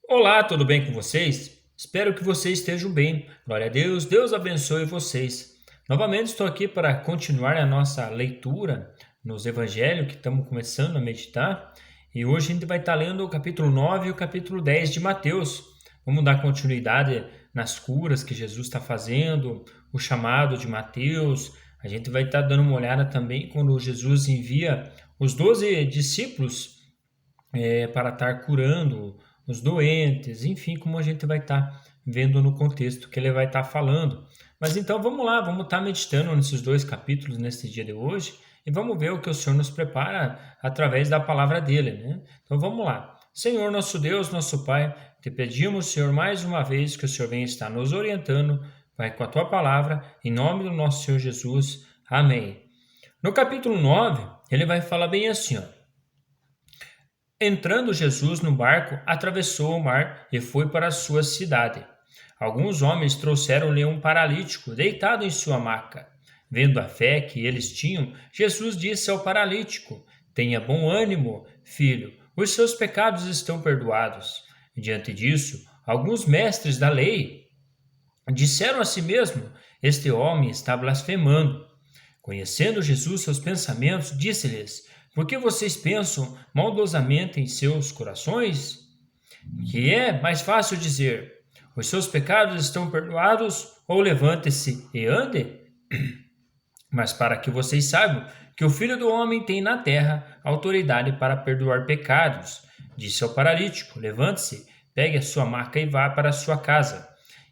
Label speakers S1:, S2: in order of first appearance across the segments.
S1: Olá, tudo bem com vocês? Espero que vocês estejam bem. Glória a Deus, Deus abençoe vocês. Novamente estou aqui para continuar a nossa leitura nos evangelhos que estamos começando a meditar. E hoje a gente vai estar lendo o capítulo 9 e o capítulo 10 de Mateus. Vamos dar continuidade nas curas que Jesus está fazendo, o chamado de Mateus. A gente vai estar dando uma olhada também quando Jesus envia os 12 discípulos para estar curando os doentes, enfim, como a gente vai estar vendo no contexto que ele vai estar falando. Mas então vamos lá, vamos estar meditando nesses dois capítulos nesse dia de hoje e vamos ver o que o Senhor nos prepara através da palavra dele, né? Então vamos lá. Senhor, nosso Deus, nosso Pai, te pedimos, Senhor, mais uma vez que o Senhor venha estar nos orientando, vai com a tua palavra, em nome do nosso Senhor Jesus. Amém. No capítulo 9, ele vai falar bem assim, ó. Entrando Jesus no barco, atravessou o mar e foi para a sua cidade. Alguns homens trouxeram-lhe um paralítico deitado em sua maca. Vendo a fé que eles tinham, Jesus disse ao paralítico: Tenha bom ânimo, filho, os seus pecados estão perdoados. Diante disso, alguns mestres da lei disseram a si mesmo: Este homem está blasfemando. Conhecendo Jesus seus pensamentos, disse-lhes: Por que vocês pensam maldosamente em seus corações? Que é mais fácil dizer: Os seus pecados estão perdoados, ou levante-se e ande? Mas para que vocês saibam que o Filho do Homem tem na terra autoridade para perdoar pecados, disse ao paralítico: Levante-se, pegue a sua maca e vá para a sua casa.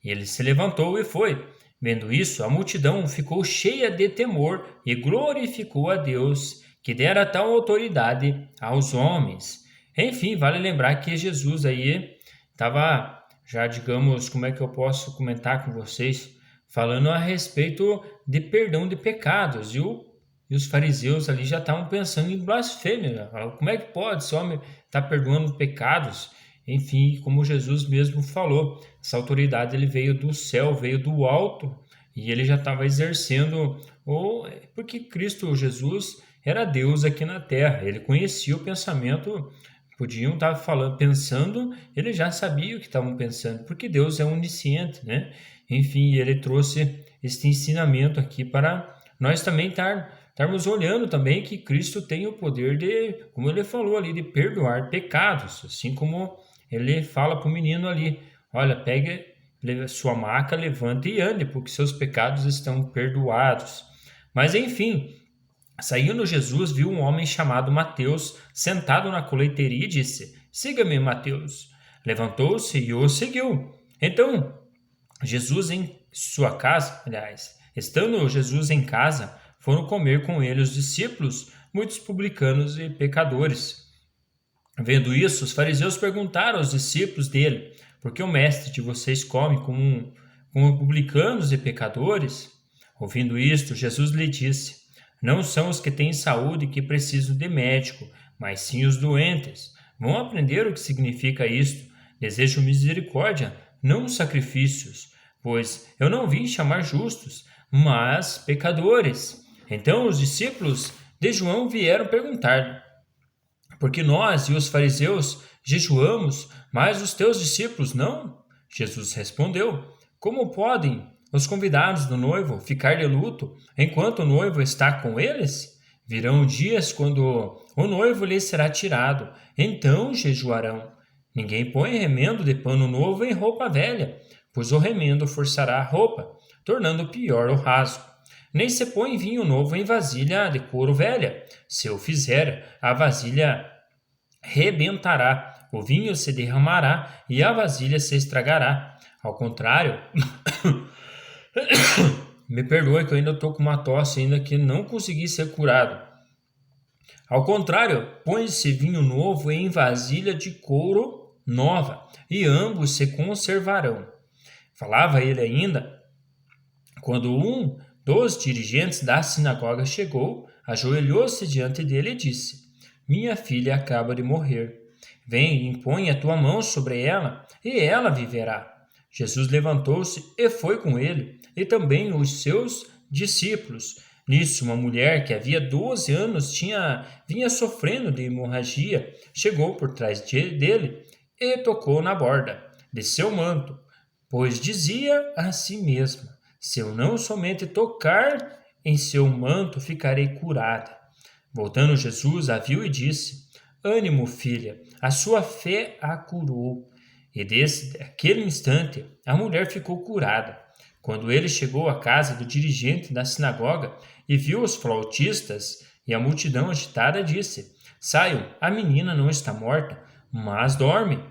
S1: E ele se levantou e foi. Vendo isso, a multidão ficou cheia de temor e glorificou a Deus, que dera tal autoridade aos homens. Enfim, vale lembrar que Jesus aí estava, já digamos, como é que eu posso comentar com vocês, falando a respeito de perdão de pecados. E os fariseus ali já estavam pensando em blasfêmia. Né? Falavam, como é que pode esse homem estar perdoando pecados? Enfim, como Jesus mesmo falou, essa autoridade ele veio do céu, veio do alto, e ele já estava exercendo, porque Cristo Jesus era Deus aqui na terra, ele conhecia o pensamento, podiam estar falando, pensando, ele já sabia o que estavam pensando, porque Deus é onisciente, né? Enfim, ele trouxe este ensinamento aqui para nós também estarmos olhando também que Cristo tem o poder de, como ele falou ali, de perdoar pecados, assim como ele fala para o menino ali, olha, pegue sua maca, levante e ande, porque seus pecados estão perdoados. Mas enfim, saindo Jesus viu um homem chamado Mateus sentado na colheitaria e disse: Siga-me, Mateus. Levantou-se e o seguiu. Então, Jesus em sua casa, aliás, estando Jesus em casa, foram comer com ele os discípulos, muitos publicanos e pecadores. Vendo isso, os fariseus perguntaram aos discípulos dele: Por que o mestre de vocês come com publicanos e pecadores? Ouvindo isto, Jesus lhe disse: Não são os que têm saúde que precisam de médico, mas sim os doentes. Vão aprender o que significa isto. Desejo misericórdia, não sacrifícios, pois eu não vim chamar justos, mas pecadores. Então os discípulos de João vieram perguntar: Porque nós e os fariseus jejuamos, mas os teus discípulos não? Jesus respondeu: Como podem os convidados do noivo ficar de luto enquanto o noivo está com eles? Virão dias quando o noivo lhes será tirado, então jejuarão. Ninguém põe remendo de pano novo em roupa velha, pois o remendo forçará a roupa, tornando pior o rasgo. Nem se põe vinho novo em vasilha de couro velha. Se o fizer, a vasilha rebentará, o vinho se derramará e a vasilha se estragará. Ao contrário, me perdoe que eu ainda estou com uma tosse ainda que não consegui ser curado. Ao contrário, põe-se vinho novo em vasilha de couro nova, e ambos se conservarão. Falava ele ainda, quando um dos dirigentes da sinagoga chegou, ajoelhou-se diante dele e disse: Minha filha acaba de morrer. Vem, impõe a tua mão sobre ela, e ela viverá. Jesus levantou-se e foi com ele, e também os seus discípulos. Nisso, uma mulher que havia 12 anos vinha sofrendo de hemorragia, chegou por trás dele e tocou na borda de seu manto, pois dizia a si mesma: se eu não somente tocar em seu manto, ficarei curada. Voltando Jesus, a viu e disse: ânimo, filha, a sua fé a curou. E desde aquele instante a mulher ficou curada. Quando ele chegou à casa do dirigente da sinagoga e viu os flautistas e a multidão agitada, disse: saiam, a menina não está morta, mas dorme.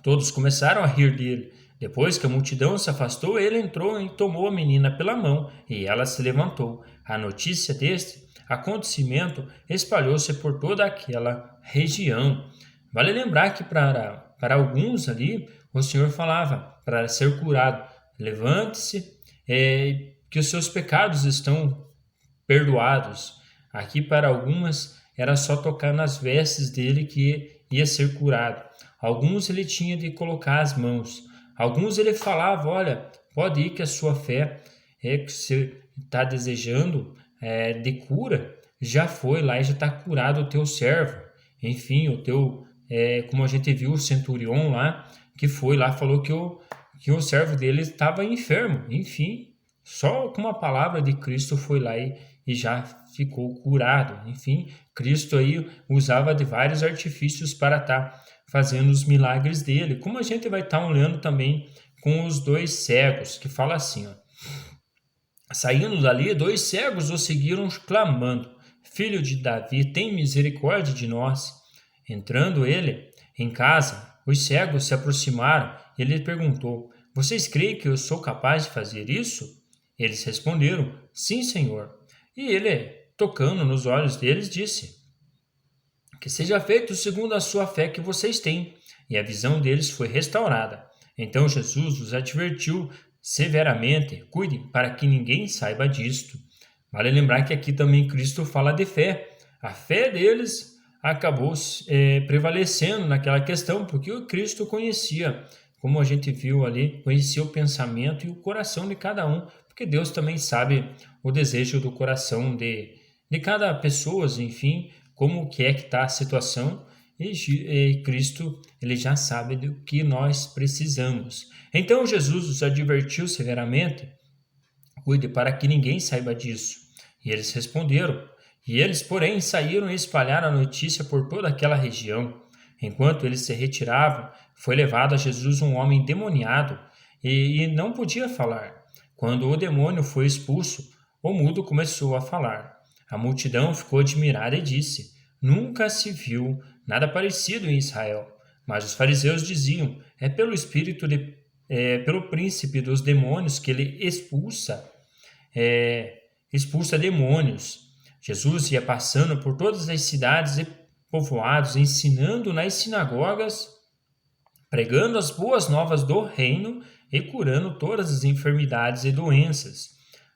S1: Todos começaram a rir dele. Depois que a multidão se afastou, ele entrou e tomou a menina pela mão, e ela se levantou. A notícia deste acontecimento espalhou-se por toda aquela região. Vale lembrar que para alguns ali, o Senhor falava para ser curado: levante-se, que os seus pecados estão perdoados. Aqui para algumas era só tocar nas vestes dele que ia ser curado. Alguns ele tinha de colocar as mãos. Alguns ele falava: olha, pode ir que a sua fé que você está desejando de cura já foi lá e já está curado o teu servo. Enfim, o teu, como a gente viu o centurião lá, que foi lá, falou que o servo dele estava enfermo. Enfim, só com uma palavra de Cristo foi lá e já ficou curado. Enfim, Cristo aí usava de vários artifícios para estar fazendo os milagres dele, como a gente vai estar olhando também com os dois cegos, que fala assim, ó: saindo dali, dois cegos o seguiram clamando: filho de Davi, tem misericórdia de nós. Entrando ele em casa, os cegos se aproximaram e ele perguntou: vocês creem que eu sou capaz de fazer isso? Eles responderam: sim, Senhor. E ele, tocando nos olhos deles, disse: que seja feito segundo a sua fé que vocês têm. E a visão deles foi restaurada. Então Jesus os advertiu severamente: cuidem para que ninguém saiba disto. Vale lembrar que aqui também Cristo fala de fé. A fé deles acabou prevalecendo naquela questão, porque o Cristo conhecia, como a gente viu ali, conhecia o pensamento e o coração de cada um, porque Deus também sabe o desejo do coração de cada pessoa, enfim, como que é que está a situação, e Cristo ele já sabe do que nós precisamos. Então Jesus os advertiu severamente: cuide para que ninguém saiba disso. E eles responderam. E eles, porém, saíram e espalharam a notícia por toda aquela região. Enquanto eles se retiravam, foi levado a Jesus um homem endemoniado e não podia falar. Quando o demônio foi expulso, o mudo começou a falar. A multidão ficou admirada e disse: nunca se viu nada parecido em Israel. Mas os fariseus diziam: é pelo pelo príncipe dos demônios que ele expulsa demônios. Jesus ia passando por todas as cidades e povoados, ensinando nas sinagogas, pregando as boas novas do reino e curando todas as enfermidades e doenças.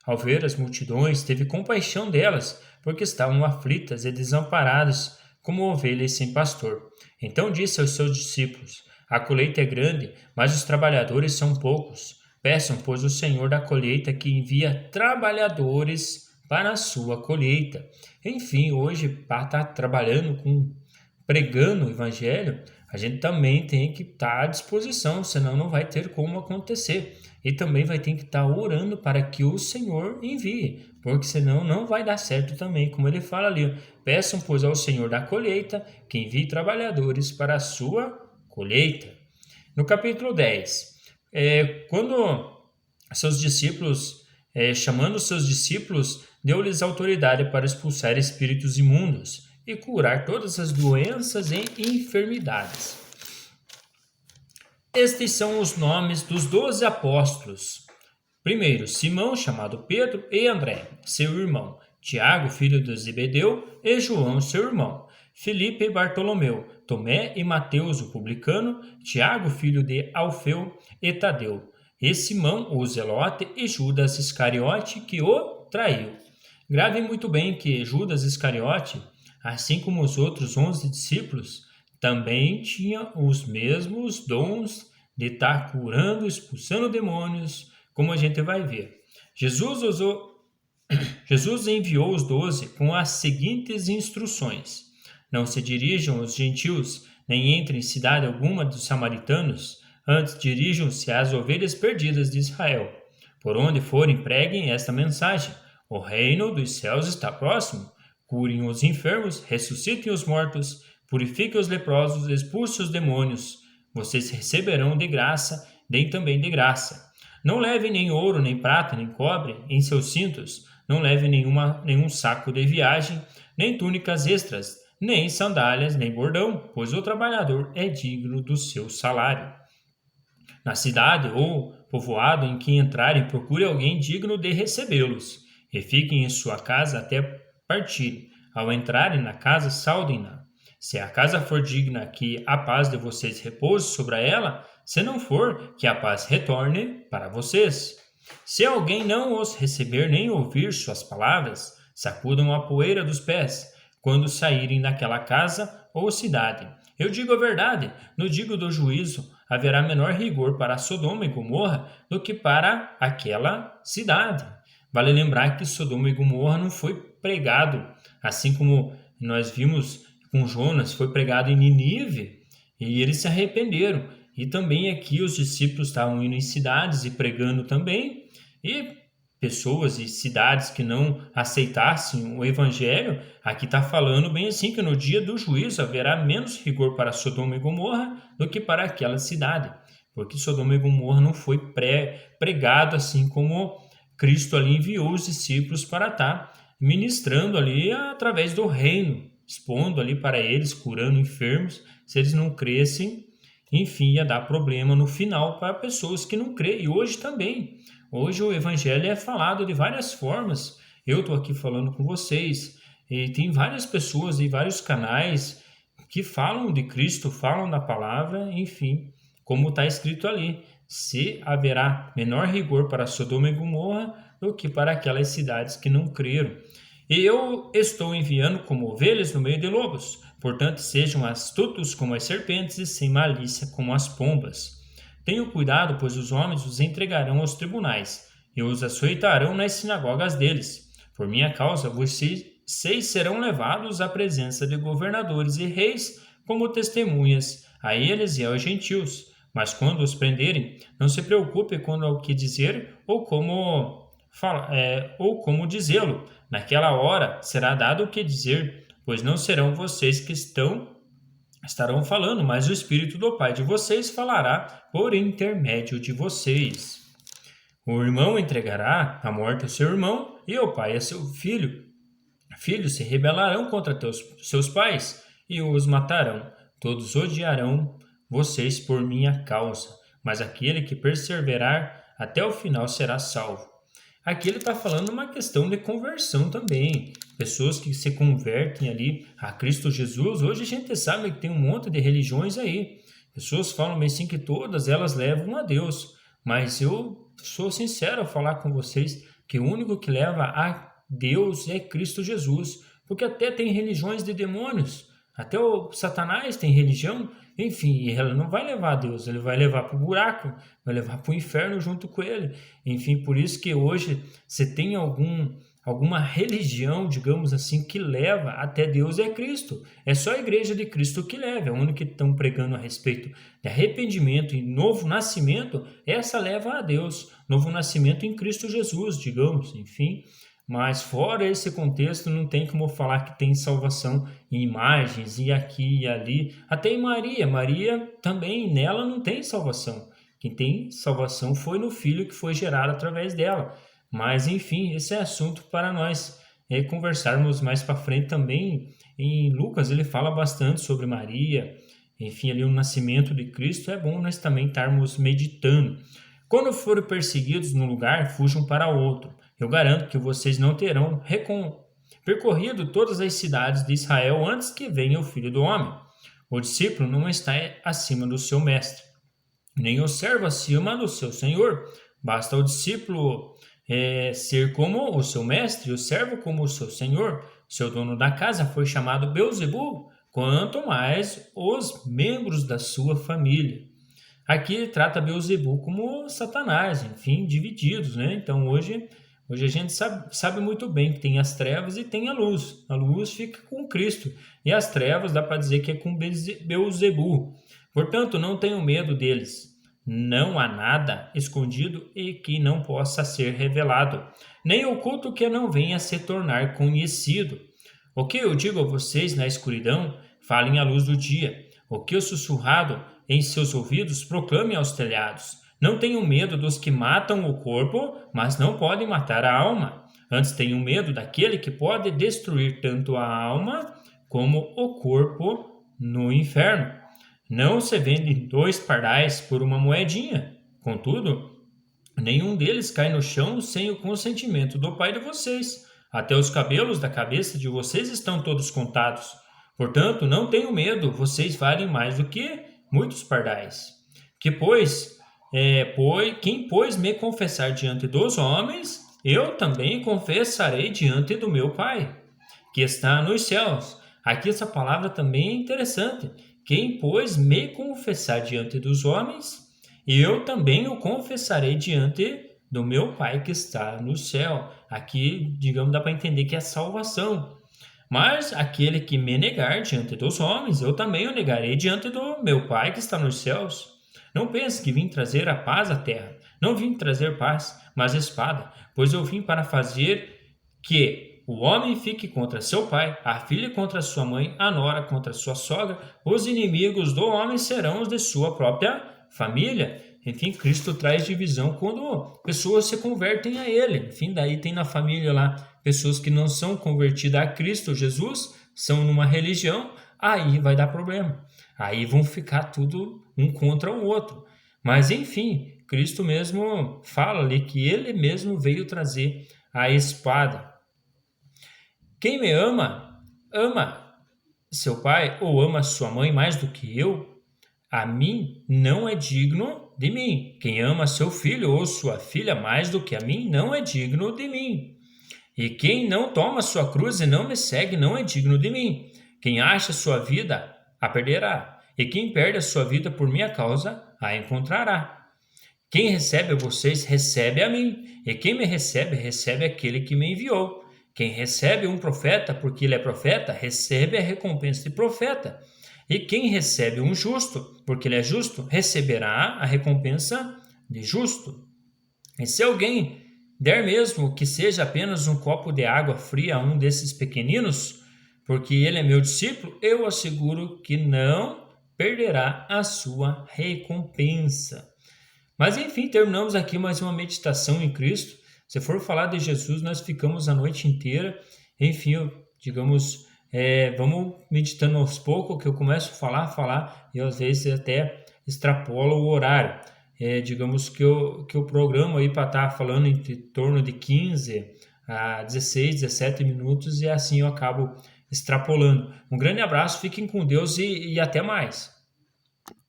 S1: Ao ver as multidões, teve compaixão delas, porque estavam aflitas e desamparadas, como ovelhas sem pastor. Então disse aos seus discípulos: a colheita é grande, mas os trabalhadores são poucos. Peçam, pois, o Senhor da colheita que envia trabalhadores para a sua colheita. Enfim, hoje, para estar trabalhando pregando o evangelho, a gente também tem que estar à disposição, senão não vai ter como acontecer. E também vai ter que estar orando para que o Senhor envie, porque senão não vai dar certo também, como ele fala ali: peçam, pois, ao Senhor da colheita que envie trabalhadores para a sua colheita. No capítulo 10, quando seus discípulos, chamando seus discípulos, deu-lhes autoridade para expulsar espíritos imundos e curar todas as doenças e enfermidades. Estes são os nomes dos 12 apóstolos. Primeiro, Simão, chamado Pedro, e André, seu irmão, Tiago, filho de Zebedeu, e João, seu irmão, Filipe e Bartolomeu, Tomé e Mateus, o publicano, Tiago, filho de Alfeu e Tadeu, e Simão, o zelote, e Judas Iscariote, que o traiu. Gravem muito bem que Judas Iscariote, assim como os outros 11 discípulos, também tinha os mesmos dons de estar curando, expulsando demônios, como a gente vai ver. Jesus enviou os 12 com as seguintes instruções: não se dirijam aos gentios, nem entre em cidade alguma dos samaritanos. Antes dirijam-se às ovelhas perdidas de Israel. Por onde forem, preguem esta mensagem: o reino dos céus está próximo. Curem os enfermos, ressuscitem os mortos, purifiquem os leprosos, expulsem os demônios. Vocês receberão de graça, deem também de graça. Não levem nem ouro, nem prata, nem cobre em seus cintos. Não levem nenhum saco de viagem, nem túnicas extras, nem sandálias, nem bordão, pois o trabalhador é digno do seu salário. Na cidade ou povoado em que entrarem, procure alguém digno de recebê-los, e fiquem em sua casa até partirem. Ao entrarem na casa, saudem-na. Se a casa for digna, que a paz de vocês repouse sobre ela; se não for, que a paz retorne para vocês. Se alguém não os receber nem ouvir suas palavras, sacudam a poeira dos pés, quando saírem daquela casa ou cidade. Eu digo a verdade, no dia do juízo haverá menor rigor para Sodoma e Gomorra do que para aquela cidade. Vale lembrar que Sodoma e Gomorra não foi pregado, assim como nós vimos com Jonas, foi pregado em Nínive, e eles se arrependeram. E também aqui os discípulos estavam indo em cidades e pregando também, e pessoas e cidades que não aceitassem o evangelho, aqui está falando bem assim, que no dia do juízo haverá menos rigor para Sodoma e Gomorra do que para aquela cidade, porque Sodoma e Gomorra não foi pregado assim como Cristo ali enviou os discípulos para estar ministrando ali através do reino, expondo ali para eles, curando enfermos. Se eles não crescem, enfim, ia dar problema no final para pessoas que não creem. E hoje também. Hoje o evangelho é falado de várias formas. Eu estou aqui falando com vocês. E tem várias pessoas e vários canais que falam de Cristo, falam da palavra, enfim, como está escrito ali. Se haverá menor rigor para Sodoma e Gomorra do que para aquelas cidades que não creram. E eu estou enviando como ovelhas no meio de lobos. Portanto, sejam astutos como as serpentes e sem malícia como as pombas. Tenham cuidado, pois os homens os entregarão aos tribunais e os açoitarão nas sinagogas deles. Por minha causa, vocês serão levados à presença de governadores e reis como testemunhas a eles e aos gentios. Mas quando os prenderem, não se preocupe quanto ao que dizer ou como dizê-lo. Naquela hora será dado o que dizer, pois não serão vocês que estarão falando, mas o Espírito do Pai de vocês falará por intermédio de vocês. O irmão entregará à morte o seu irmão e o pai a seu filho. Filhos se rebelarão contra seus pais e os matarão. Todos odiarão vocês por minha causa, mas aquele que perseverar até o final será salvo. Aqui ele está falando uma questão de conversão também. Pessoas que se convertem ali a Cristo Jesus. Hoje a gente sabe que tem um monte de religiões aí. Pessoas falam bem assim que todas elas levam a Deus. Mas eu sou sincero ao falar com vocês que o único que leva a Deus é Cristo Jesus. Porque até tem religiões de demônios. Até o Satanás tem religião. Enfim, ela não vai levar a Deus, ele vai levar para o buraco, vai levar para o inferno junto com ele. Enfim, por isso que hoje, se tem alguma religião, digamos assim, que leva até Deus, é Cristo. É só a igreja de Cristo que leva, é o único que estão pregando a respeito de arrependimento e novo nascimento, essa leva a Deus. Novo nascimento em Cristo Jesus, digamos, enfim. Mas fora esse contexto, não tem como falar que tem salvação em imagens, e aqui e ali. Até em Maria. Maria também, nela não tem salvação. Quem tem salvação foi no Filho que foi gerado através dela. Mas, enfim, esse é assunto para nós conversarmos mais para frente também. Em Lucas, ele fala bastante sobre Maria. Enfim, ali o nascimento de Cristo. É bom nós também estarmos meditando. Quando forem perseguidos num lugar, fujam para outro. Eu garanto que vocês não terão percorrido todas as cidades de Israel antes que venha o Filho do Homem. O discípulo não está acima do seu mestre, nem o servo acima do seu senhor. Basta o discípulo ser como o seu mestre e o servo como o seu senhor. Seu dono da casa foi chamado Beelzebul, quanto mais os membros da sua família. Aqui trata Beelzebul como Satanás, enfim, divididos, né? Então hoje Hoje a gente sabe muito bem que tem as trevas e tem a luz. A luz fica com Cristo e as trevas dá para dizer que é com Beelzebu. Portanto, não tenham medo deles. Não há nada escondido e que não possa ser revelado, nem oculto que não venha a se tornar conhecido. O que eu digo a vocês na escuridão, falem à luz do dia. O que eu sussurrado em seus ouvidos, proclame aos telhados. Não tenham medo dos que matam o corpo, mas não podem matar a alma. Antes tenham medo daquele que pode destruir tanto a alma como o corpo no inferno. Não se vendem 2 pardais por uma moedinha. Contudo, nenhum deles cai no chão sem o consentimento do Pai de vocês. Até os cabelos da cabeça de vocês estão todos contados. Portanto, não tenham medo, vocês valem mais do que muitos pardais. Quem me confessar diante dos homens, eu também confessarei diante do meu Pai, que está nos céus. Aqui essa palavra também é interessante. Quem, pois, me confessar diante dos homens, eu também o confessarei diante do meu Pai que está no céu. Aqui, digamos, dá para entender que é salvação. Mas aquele que me negar diante dos homens, eu também o negarei diante do meu Pai que está nos céus. Não pense que vim trazer a paz à terra. Não vim trazer paz, mas espada, pois eu vim para fazer que o homem fique contra seu pai, a filha contra sua mãe, a nora contra sua sogra. Os inimigos do homem serão os de sua própria família. Enfim, Cristo traz divisão quando pessoas se convertem a Ele. Enfim, daí tem na família lá pessoas que não são convertidas a Cristo Jesus, são numa religião, aí vai dar problema. Aí vão ficar tudo um contra o outro. Mas enfim, Cristo mesmo fala ali que Ele mesmo veio trazer a espada. Quem me ama, ama seu pai ou ama sua mãe mais do que eu, a mim não é digno de mim. Quem ama seu filho ou sua filha mais do que a mim não é digno de mim. E quem não toma sua cruz e não me segue não é digno de mim. Quem acha sua vida, a perderá. E quem perde a sua vida por minha causa, a encontrará. Quem recebe a vocês, recebe a mim. E quem me recebe, recebe aquele que me enviou. Quem recebe um profeta porque ele é profeta, recebe a recompensa de profeta. E quem recebe um justo porque ele é justo, receberá a recompensa de justo. E se alguém der mesmo que seja apenas um copo de água fria a um desses pequeninos, porque ele é meu discípulo, eu asseguro que não perderá a sua recompensa. Mas enfim, terminamos aqui mais uma meditação em Cristo. Se for falar de Jesus, nós ficamos a noite inteira. Enfim, digamos, vamos meditando aos poucos, que eu começo a falar, e às vezes até extrapolo o horário. Digamos que eu programo aí para estar falando em torno de 15 a 16, 17 minutos, e assim eu acabo extrapolando. Um grande abraço, fiquem com Deus e até mais.